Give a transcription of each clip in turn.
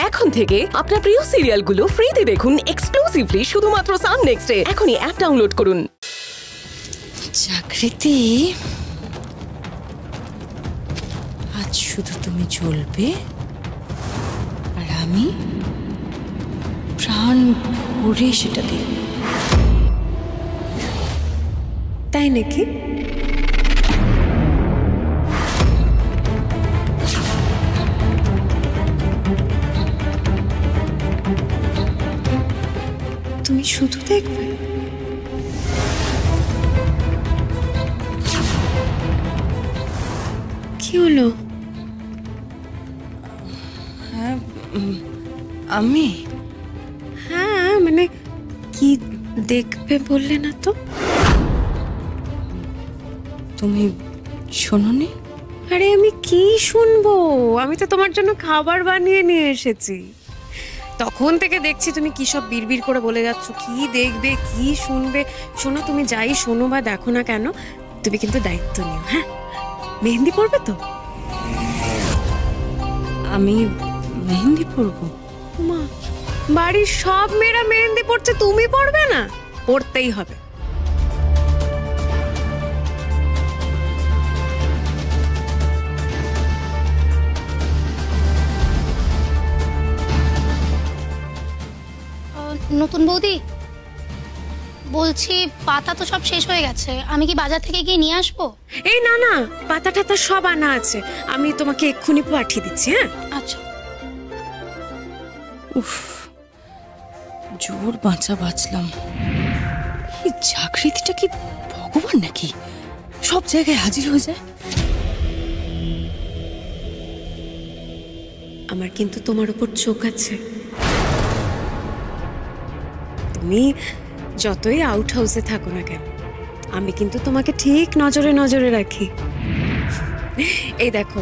এখন থেকে আপনার প্রিয় সিরিয়ালগুলো ফ্রিতে দেখুন এক্সক্লুসিভলি শুধুমাত্র সান নেক্সটে। এখনই অ্যাপ ডাউনলোড করুন। জাগৃতি, আজ শুধু তুমি চলবে আর আমি প্রাণ ভরে সেটা দেখব। তাই নাকি? তুমি শুধু দেখবে? কি হলো? হ্যাঁ, আমি হ্যাঁ মানে কি দেখবে বললে না তো? তুমি শোনোনি? আরে আমি কি শুনবো? আমি তো তোমার জন্য খাবার বানিয়ে নিয়ে এসেছি। তখন থেকে দেখছি তুমি কি সব বিড়বিড় করে বলে যাচ্ছ, কি দেখবে কি শুনবে। শোনো, তুমি যাই শোনো বা দেখো না কেন, তুমি কিন্তু দায়িত্ব নিও। হ্যাঁ, মেহেন্দি পড়বে তো? আমি মেহেন্দি পরবো? মা, বাড়ির সব মেয়েরা মেহেন্দি পড়ছে, তুমি পড়বে না? পড়তেই হবে। নতুন বৌদি বলছি, পাতা তো সব শেষ হয়ে গেছে, আমি কি বাজার থেকে গিয়ে নিয়ে আসবো? এই না না, পাতা টাতা সব আনা আছে, আমি তোমাকে এক্ষুনি পাঠিয়ে দিচ্ছি। হ্যাঁ আচ্ছা। উফ, জোর বাঁচলাম। এই জাগৃতিটা কি ভগবান নাকি? সব জায়গায় হাজির হয়ে যায়। আমার কিন্তু তোমার উপর চোখ আছে। তুমি যতই আউট হাউসে থাকো না কেন, আমি কিন্তু তোমাকে ঠিক নজরে নজরে রাখি। এই দেখো,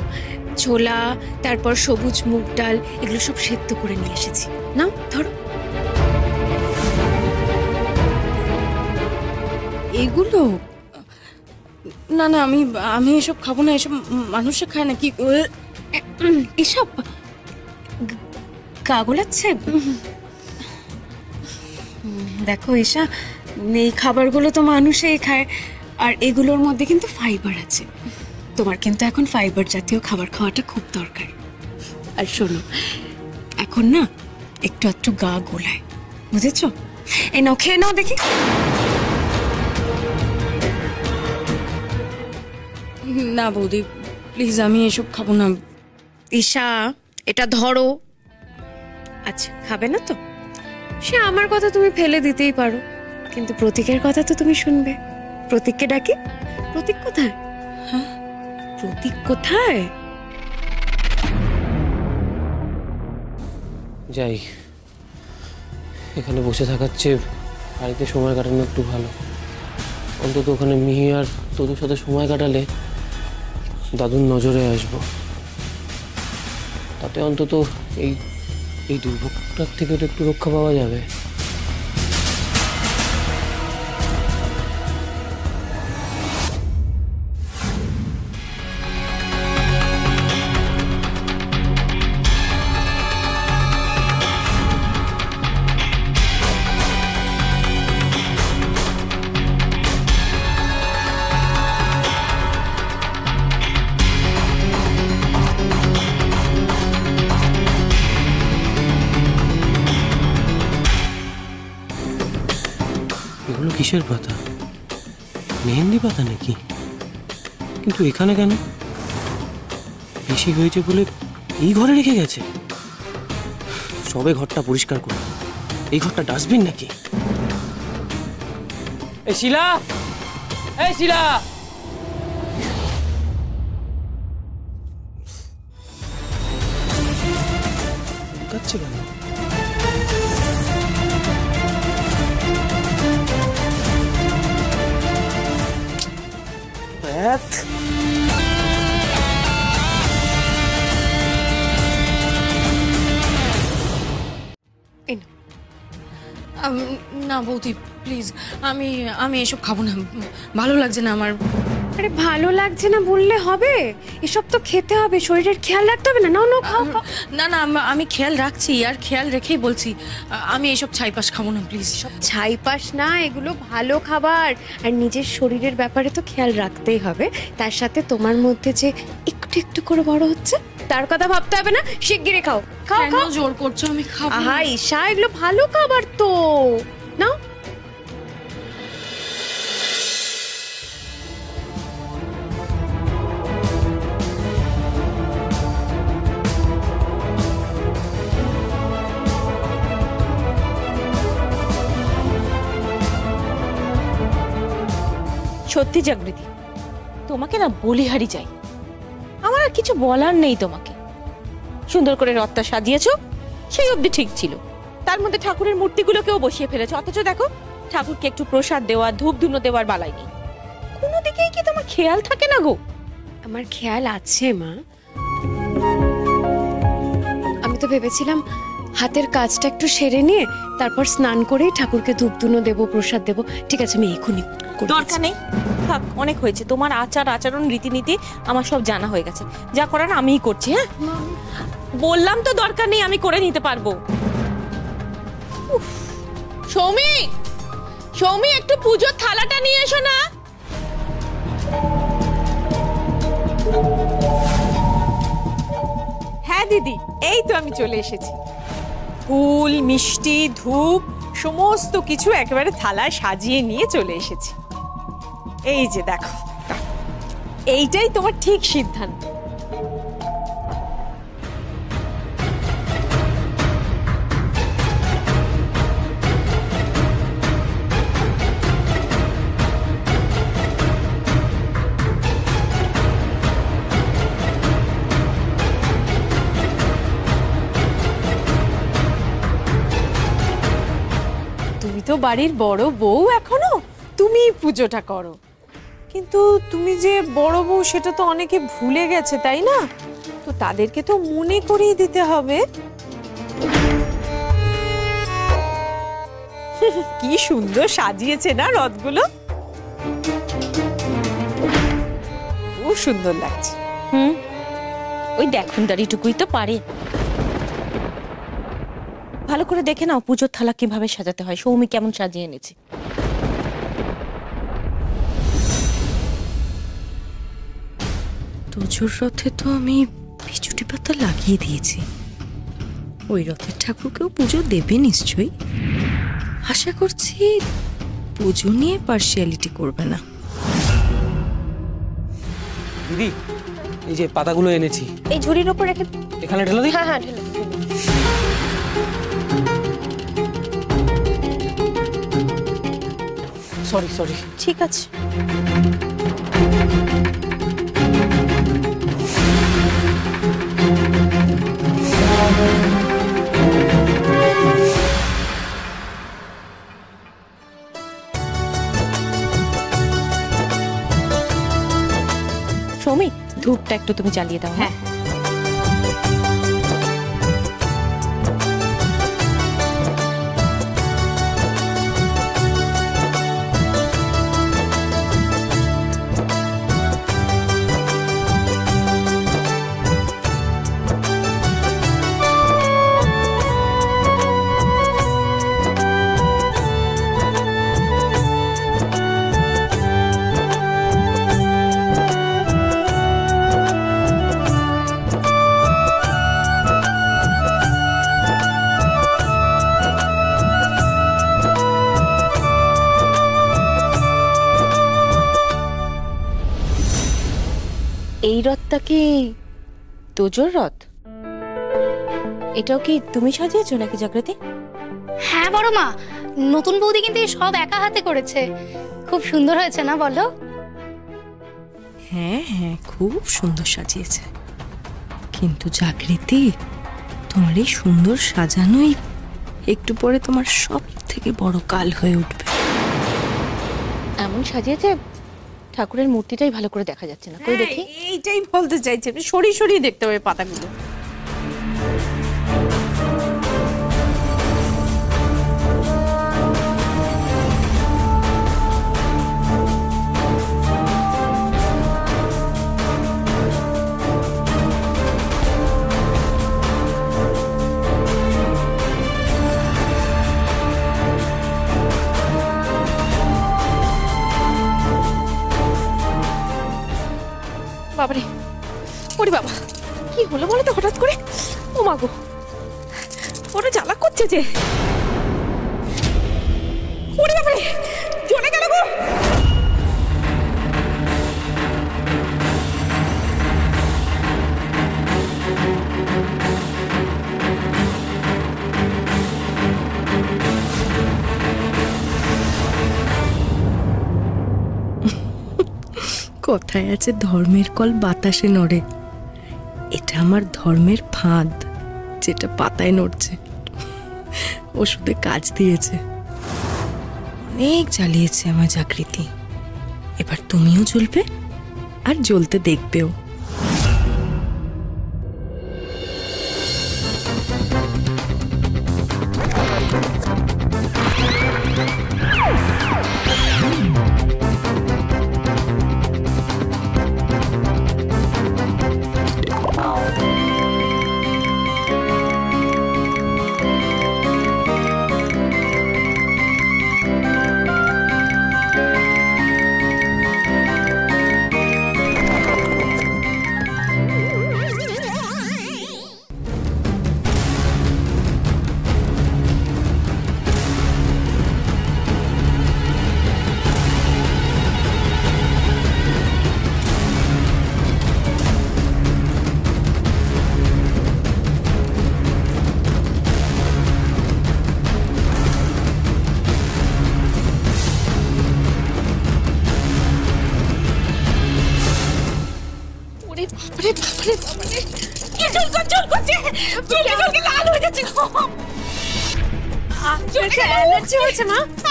ছোলা, তারপর সবুজ মুগ ডাল, এগুলো সব সেদ্ধ করে নিয়ে এসেছি। নাও ধরো। এগুলো না না, আমি এসব খাবো না। এসব মানুষে খায় নাকি? এসব গাগলাচ্ছে। দেখো ঈশা, এই খাবারগুলো তো মানুষই খায়, আর এগুলোর মধ্যে কিন্তু ফাইবার আছে। তোমার কিন্তু এখন ফাইবার জাতীয় খাবার খাওয়াটা খুব দরকার। আর শোনো, এখন না একটু একটু গা গোলায়, বুঝেছো? এই নাও, খেয়ে নাও দেখি। না বৌদি, প্লিজ, আমি এসব খাবো না। ঈশা, এটা ধরো। আচ্ছা, খাবে না তো? সে আমার কথা তুমি ফেলে দিতেই পারো, কিন্তু প্রতীকের কথা তো তুমি শুনবে। প্রতীককে ডাকি। প্রতীক কোথায়? হ্যাঁ, প্রতীক কোথায়? যাই, এখানে বসে থাকার চেয়ে বাড়িতে সময় কাটানো একটু ভালো। অন্তত ওখানে মিহি আর তোদের সাথে সময় কাটালে দাদুর নজরে আসবো। তাতে অন্তত এই দুর্ভোগটার থেকে তো একটু রক্ষা পাওয়া যাবে। এগুলো কিসের পাতা? মেহেন্দি পাতা নাকি? কিন্তু এখানে কেন? বেশি হয়েছে বলে এই ঘরে রেখে গেছে। সবে ঘরটা পরিষ্কার করে, এই ঘরটা ডাস্টবিন নাকি? এই শিলা, এই শিলা, লুকাচ্ছে কেন? না বৌদি, প্লিজ, আমি এসব খাবো না। ভালো লাগছে না আমার। আরে ভালো লাগছে না বললে হবে? এসব তো খেতে হবে, শরীরের খেয়াল রাখতে হবে না। নাও নাও খাও খাও। না না আমি খেয়াল রাখছি, আর খেয়াল রেখেই বলছি আমি এইসব ছাইপাশ খাবো না প্লিজ। ছাইপাশ না, এগুলো ভালো খাবার। আর নিজের শরীরের ব্যাপারে তো খেয়াল রাখতেই হবে, তার সাথে তোমার মধ্যে যে একটু একটু করে বড় হচ্ছে তার কথা ভাবতে হবে না। শিগগিরই খাও খাও খাও। জোর করছো, আমি খাবো। আহা ঈশা, এগুলো ভালো খাবার তো, নাও। সত্যি জাগৃতি, তোমাকে না বলিহারি চাই। আমার আর কিছু বলার নেই তোমাকে। সুন্দর করে রথটা সাজিয়েছো, সেই অবধি ঠিক ছিল। তার মধ্যে ঠাকুরের মূর্তিগুলোকেও বসিয়ে ফেলেছো, অথচ দেখো ঠাকুরকে একটু প্রসাদ দেওয়া, ধূপ ধুনো দেওয়ার বালাই নেই। কোনো দিকেই কি তোমার খেয়াল থাকে না গো? আমার খেয়াল আছে মা। আমি তো ভেবেছিলাম হাতের কাজটা একটু সেরে নিয়ে তারপর স্নান করেই ঠাকুরকে ধূপ ধুনো দেবো, প্রসাদ দেবো। ঠিক আছে, আমি এখনই দরকার নেই, থাক, অনেক হয়েছে। তোমার আচার আচরণ রীতিনীতি আমার সব জানা হয়ে গেছে। যা করার আমিই করছি। হ্যাঁ বললাম তো দরকার নেই, আমি করে নিতে পারবো। সৌমি, সৌমি, একটু পুজোর থালাটা নিয়ে এসো না। হ্যাঁ দিদি, এই তো আমি চলে এসেছি। ফুল, মিষ্টি, ধূপ সমস্ত কিছু একেবারে থালায় সাজিয়ে নিয়ে চলে এসেছি। এই যে দেখো, এইটাই তোমার ঠিক সিদ্ধান্ত। তুমি তো বাড়ির বড় বউ, এখনো তুমি পুজোটা করো। কিন্তু তুমি যে বড় বউ সেটা তো অনেকে ভুলে গেছে, তাই না? তো তাদেরকে তো মনে করিয়ে দিতে হবে। কি সুন্দর সাজিয়েছে না রথগুলো, খুব সুন্দর লাগছে। ওই দেখুন দাঁড়িটুকুই তো পারে। ভালো করে দেখে নাও পুজোর থালা কিভাবে সাজাতে হয়। সৌমি কেমন সাজিয়ে এনেছে। তোজোর রথে তো আমি পিছুটি পাতা লাগিয়ে দিয়েছি। ওই রথের ঠাকুরকেও পুজো দেবে নিশ্চয়ই। আশা করছি পুজো নিয়ে পার্সিয়ালিটি করবে না। দিদি, এই যে পাতাগুলো এনেছি, এই ঝুড়ির ওপর রেখে এখানে ঢেলে দিই। হ্যাঁ হ্যাঁ ঢেলে। Sorry sorry. ঠিক আছে। সৌমি, ধূপটা একটু তুমি জ্বালিয়ে দাও। হ্যাঁ এই রথটা কি তোজোর রথ? এটাও কি তুমি সাজিয়েছো নাকি জাগৃতি? হ্যাঁ বড় মা, নতুন বৌদি কিন্তু সব একা হাতে করেছে। খুব সুন্দর হয়েছে না বলো? হ্যাঁ হ্যাঁ, খুব সুন্দর সাজিয়েছে। কিন্তু জাগৃতি, তোমার এই সুন্দর সাজানোই একটু পরে তোমার সব থেকে বড় কাল হয়ে উঠবে। এমন সাজিয়েছে ঠাকুরের মূর্তিটাই ভালো করে দেখা যাচ্ছে না। কই দেখি। এইটাই বলতে চাইছি, সরিয়ে সরিয়ে দেখতে হবে পাতাগুলো। হলো বলো তো হঠাৎ করে? ও মা গো, ওরা জ্বালা করছে যে। ওরে বাবারে, জ্বলে গেল গো। কথায় আছে ধর্মের কল বাতাসে নড়ে, এটা আমার ধর্মের ফাঁদ, যেটা পাতায় নড়ছে। ওষুধে কাজ দিয়েছে, অনেক জ্বালিয়েছে আমার জাগৃতি। এবার তুমিও জ্বলবে আর জ্বলতে দেখবেও।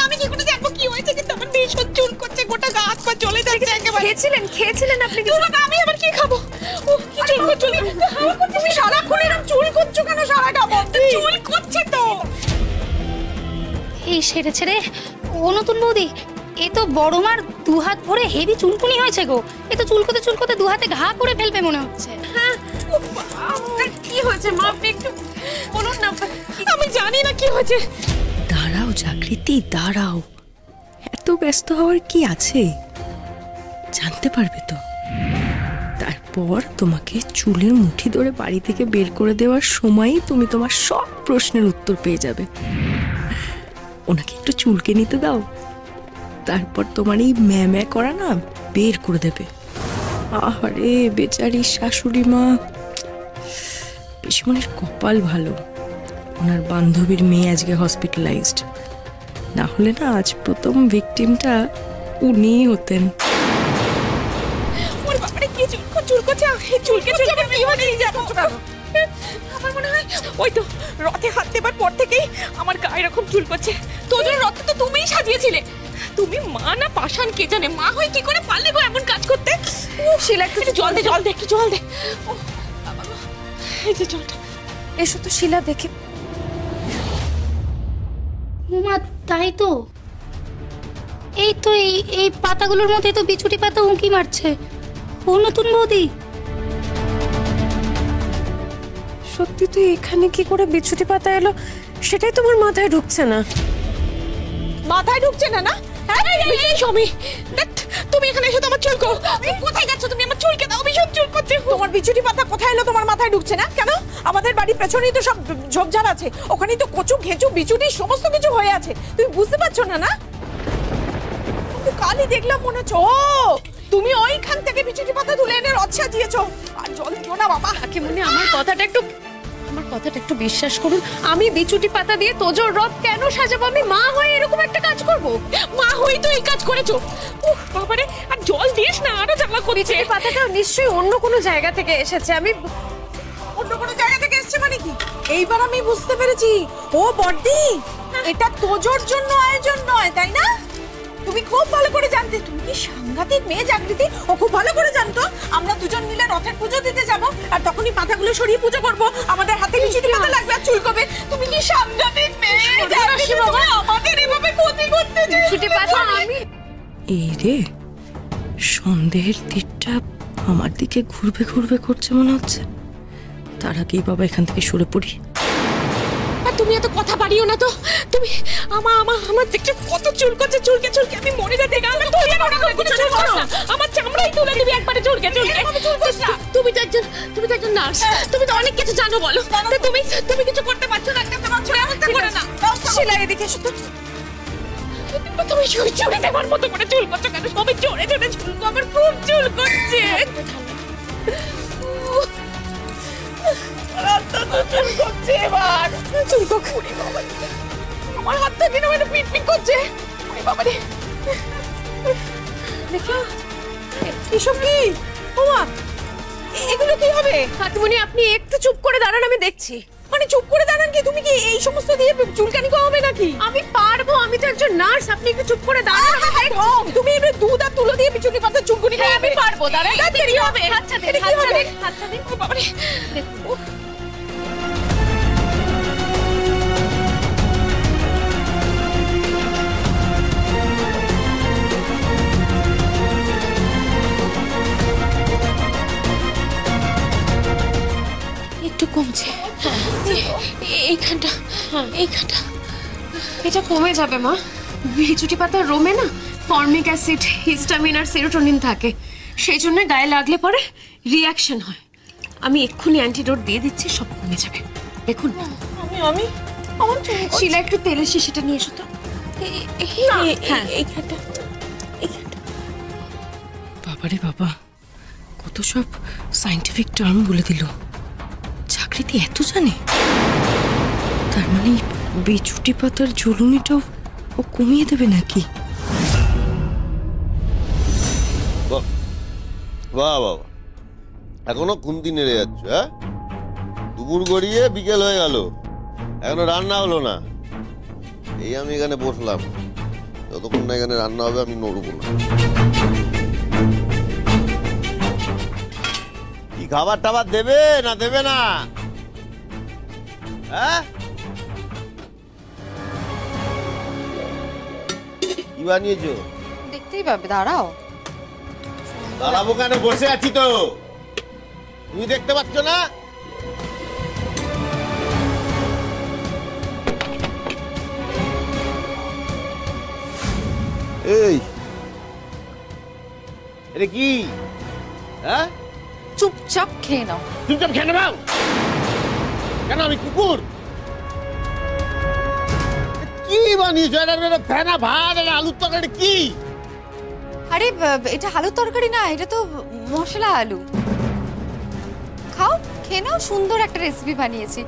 আমি কি করে দেখবো কি হয়েছে? কিন্তু আমার ভীষণ চুল করছে, গোটা গা হাত পা জ্বলে যাচ্ছে একেবারে। খেয়েছিলেন আপনি? আমি আবার কি খাবো? কি চুল করছো? তুমি সারাক্ষণ এরকম চুল করছো কেন? সারা গা বন্ধ চুল করছে তো। এই সেরে ছেড়ে ও নতুন বৌদি, এ তো বড় মার দু হাত ভরে হেভি চুলকুনি হয়েছে গো। এ তো চুলকোতে চুলকোতে দু হাতে ঘা করে ফেলবে মনে হচ্ছে। হ্যাঁ, কি হয়েছে মা? আপনি একটু বলুন না। আমি জানি না কি হয়েছে। দাঁড়াও জাগৃতি, দাঁড়াও, এত ব্যস্ত হওয়ার কি আছে, জানতে পারবে তো। তারপর তোমাকে চুলের মুঠি ধরে বাড়ি থেকে বের করে দেওয়ার সময়ই তুমি তোমার সব প্রশ্নের উত্তর পেয়ে যাবে। ওনাকে একটু চুলকে নিতে দাও, তারপর তোমার এই ম্যা করা না বের করে দেবে। আহারে বেচারি শাশুড়ি মা, পিসিমণির কপাল ভালো, ওনার বান্ধবীর মেয়ে আজকে হসপিটালাইজড, না হলে না আজ প্রথম ভিকটিমটা উনিই হতেন। ওর বাবারে কি চুল করছে? চুলকে আমি ইভাবে যাব কেন? আমার মনে হয় ওই তো রথে হাত দেবার পর থেকেই আমার গায়ে এরকম চুল করছে। তোদের রথে তো তুমিই সাজিয়েছিলে। তুমি মা না পাষাণ কে জানে? মা হয়ে কি করে পারলে গো এমন কাজ করতে? শিলা একটু জল দে, জল দে, একটু জল দে। এই যে জলটা। এসো তো শিলা, দেখে। উমা, তাই তো। এই তো এই পাতাগুলোর মধ্যে তো বিছুটি পাতা উঁকি মারছে। ও নতুন বৌদি, সত্যি তো এখানে কি করে বিছুটি পাতা এলো সেটাই তোমার মাথায় ঢুকছে না। মাথায় ঢুকছে না? না সমী, তুমি এখানে এসে তোমার চুল কোথায় যাচ্ছ? তুমি আমার চুলকে দাও, ভীষণ চুল করছে। তোমার বিছুটি পাতা কোথায় এলো? তোমার মাথায় ঢুকছে না কেন? আমাদের বাড়ির পেছনেই তো সব ঝোপঝাড় আছে, ওখানেই তো কচু ঘেঁচু বিছুটি সমস্ত কিছু হয়ে আছে। তুমি বুঝতে পারছো না? না কালই দেখলাম মনে হচ্ছে। ও তুমি ওইখান থেকে বিছুটি পাতা তুলে এনে রথ সাজিয়েছো। আর জল দিও না বাবা। মনে আমার কথাটা একটু বিশ্বাস করুন। আমি বিছুটি পাতা দিয়ে তোজোর রথ কেন সাজাবো? আমি মা হয়ে এরকম একটা কাজ করব? মা হয়েই তো এই কাজ করেছো। বাবারে, আর জল দিস না, আরো জ্বালা করছে। বিছুটি পাতাটা নিশ্চয়ই অন্য কোনো জায়গা থেকে এসেছে। আমি অন্য কোনো জায়গা থেকে এসেছে মানে কি? এইবার আমি বুঝতে পেরেছি। ও বড়দি, এটা তোজোর জন্য আয়োজন নয়, তাই না? তুমি খুব ভালো করে জানতে। তুমি কি সাংঘাতিক মেয়ে জাগৃতি। ও খুব ভালো করে জানতো আমরা দুজন মিলে রথের পুজো দিতে যাব, আর তখনই পাতাগুলো সরিয়ে পুজো করব। আমাদের হাতে বিছুটি পাতা লাগবে আর চুলকবে। তুমি কি সাংঘাতিক মেয়ে জাগৃতি। আমাদের এভাবে ক্ষতি করতে বিছুটি পাতা আমি। এই রে, সন্দেহের তীরটা আমার দিকে ঘুরবে ঘুরবে করছে মনে হচ্ছে। তার আগেই বাবা এখান থেকে সরে পড়ি। আর তুমি এত কথা বাড়িও না তো। তুমি আমার দেখতে কত চুলকোচ্ছে, চুলকে চুলকে আমি মরে যেতে গেলাম। আমার চামড়াই তুলে দিবি একবারে চুলকে চুলকে। তুমি তো একজন নার্স, তুমি তো অনেক কিছু জানো, বলো তুমি কিছু করতে পারছো না? একটা তোমার ছেলে আমাকে করে না। শিলা এদিকে এসো তো। তুমি চুরি দেবার মতো করে চুল করছো কেন? সবাই জোরে জোরে চুলকো, আমার খুব চুল করছে। আমার হাতটা কেন মানে পিট পিট করছে? বাবারে দেখো এসব কি? ওমা এগুলো কি হবে? কাকিমণি আপনি একটু চুপ করে দাঁড়ান, আমি দেখছি। মানে চুপ করে দাঁড়ান কি? তুমি কি এই সমস্ত দিয়ে চুলকানি কমাবে নাকি? আমি পারবো, আমি তো একজন নার্স। আপনি একটু চুপ করে দাঁড়ান। তুমি এবারে দুধ আর তুলো দিয়ে বিচুনি পাতা চুলকুনি করাবে? আমি পারবো, দাঁড়ান। দেরি হবে। আচ্ছা দেরি হবে। আচ্ছা দেরি। ও বাবারে দেখো একটু কমছে এইখানটা। এটা কমে যাবে মা। বিচুটি পাতার রোমে না ফর্মিক অ্যাসিড, হিস্টামিন আর সেরোটোনিন থাকে, সেই জন্য গায়ে লাগলে পরে রিঅ্যাকশন হয়। আমি এক্ষুনি অ্যান্টিডোট দিয়ে দিচ্ছি, সব কমে যাবে। দেখুন আমি আমার শিলা একটু তেলের শিশিটা নিয়ে এসো তো। এইখানটা। বাবারে বাবা, কত সব সায়েন্টিফিক টার্ম বলে দিল। চাকরিতে এত জানে, তার মানে বিচুটি পাতার জ্বলুনিটাও ও কমিয়ে দেবে নাকি? বাহ বাবা, এখনো খুন্তি নেড়ে যাচ্ছ? হ্যাঁ, দুপুর গড়িয়ে বিকেল হয়ে গেল, এখনো রান্না হলো না। এই আমি এখানে বসলাম, যতক্ষণ না এখানে রান্না হবে আমি নড়বো না। কি খাবার টাবার দেবে না দেবে না? হ্যাঁ, কি বানিয়েছো? দেখতেই পাবে, দাঁড়াও। দাঁড়াবো কেন? বসে আছি তো, তুমি দেখতে পাচ্ছ না? এই এটা কি? হ্যাঁ, চুপচাপ খেয়ে নাও। চুপচাপ খেয়ে নাও কেন? আমি কুকুর? কি বানিয়েছো? এটা ফেনা ভাত, এটা আলুর তরকারি কি? আরে এটা আলুর তরকারি না, এটা তো মশলা আলু। খাও, খেয়ে নাও। সুন্দর একটা রেসিপি বানিয়েছি।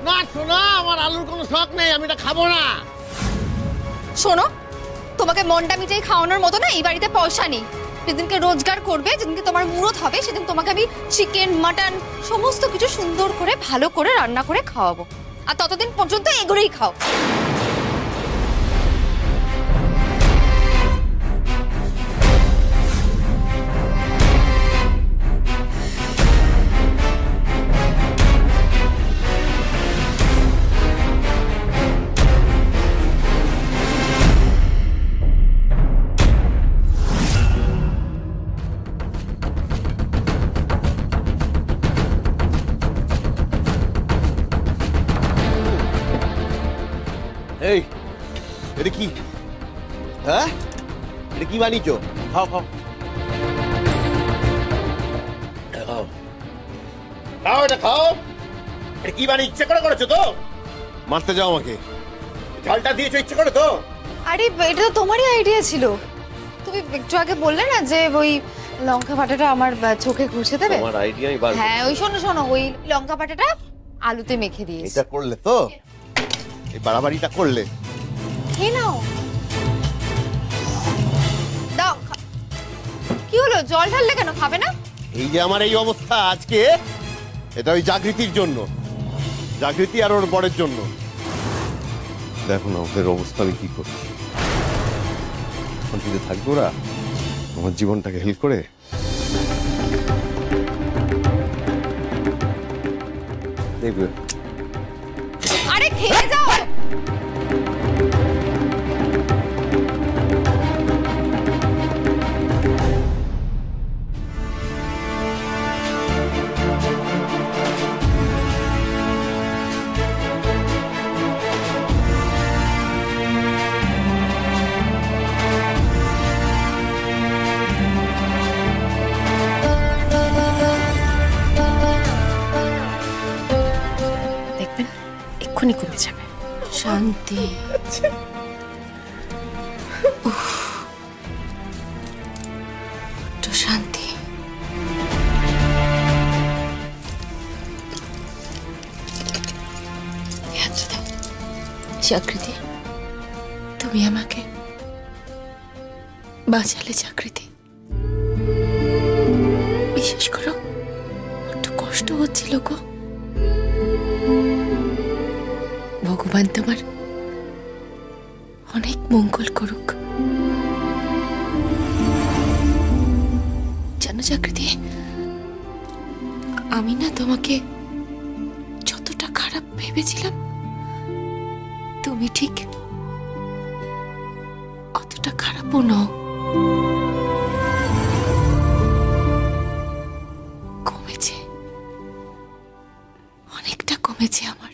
না শোনা, আমার আলুর কোনো শখ নেই, আমি এটা খাবো না। শোনো, তোমাকে মনটা মিটাই খাওয়ানোর মতো না এই বাড়িতে পয়সা নেই। যেদিনকে রোজগার করবে, যেদিনকে তোমার মুরত হবে, সেদিন তোমাকে আমি চিকেন, মাটন সমস্ত কিছু সুন্দর করে ভালো করে রান্না করে খাওয়াবো। আর ততদিন পর্যন্ত এগুলোই খাও। এই এটা কি? হ্যাঁ, এটা কি বানিয়েছো? খাও খাও খাও খাও, এটা খাও। এটা কি বানিয়ে ইচ্ছে করে করেছো তো? মারতে যাও আমাকে? ঝালটা দিয়েছো ইচ্ছে করে তো? আরে এটা তো তোমারই আইডিয়া ছিল। তুমি একটু আগে বললে না যে ওই লঙ্কা বাটাটা আমার চোখে ঘুষে দেবে। তোমার আইডিয়াই বার। হ্যাঁ, ওই শোনো শোনো, ওই লঙ্কা বাটাটা আলুতে মেখে দিয়েছি। এটা করলে তো, এই বাড়াবাড়িটা করলে। খেয়ে নাও। দাও। কি হলো, জল ঢাললে কেন? খাবে না? এই যে আমার এই অবস্থা আজকে, এটা ওই জাগৃতির জন্য। জাগৃতি আর ওর বরের জন্য। দেখো না ওদের অবস্থা আমি কি করছি। শান্তিতে থাকবো ওরা আমার জীবনটাকে হেল্প করে। দেখবে। আরে খেয়ে যাও। এক্ষুনি কমে যাবে। শান্তি। উফ, একটু শান্তি। জাগৃতি, তুমি আমাকে বাঁচালে জাগৃতি। বিশেষ করো, একটু কষ্ট হচ্ছিল গো। ভগবান তোমার অনেক মঙ্গল করুক। জানো জাগৃতি, আমি না তোমাকে যতটা খারাপ ভেবেছিলাম, তুমি ঠিক অতটা খারাপও নও। কমেছে, অনেকটা কমেছে আমার।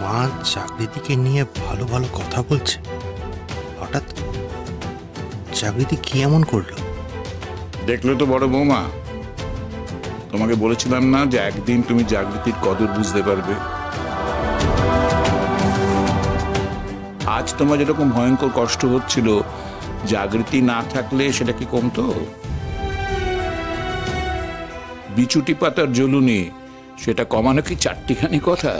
মা জাগৃতিকে নিয়ে ভালো ভালো কথা বলছে, হঠাৎ জাগৃতি কি এমন করলো? দেখলে তো বড় বৌমা, তোমাকে বলেছিলাম না যে একদিন তুমি জাগৃতির কদর বুঝতে পারবে। আজ তোমার যেরকম ভয়ঙ্কর কষ্ট হচ্ছিল, জাগৃতি না থাকলে সেটা কি কমতো? বিছুটি পাতার জ্বলুনি, সেটা কমানো কি চারটিখানি কথা?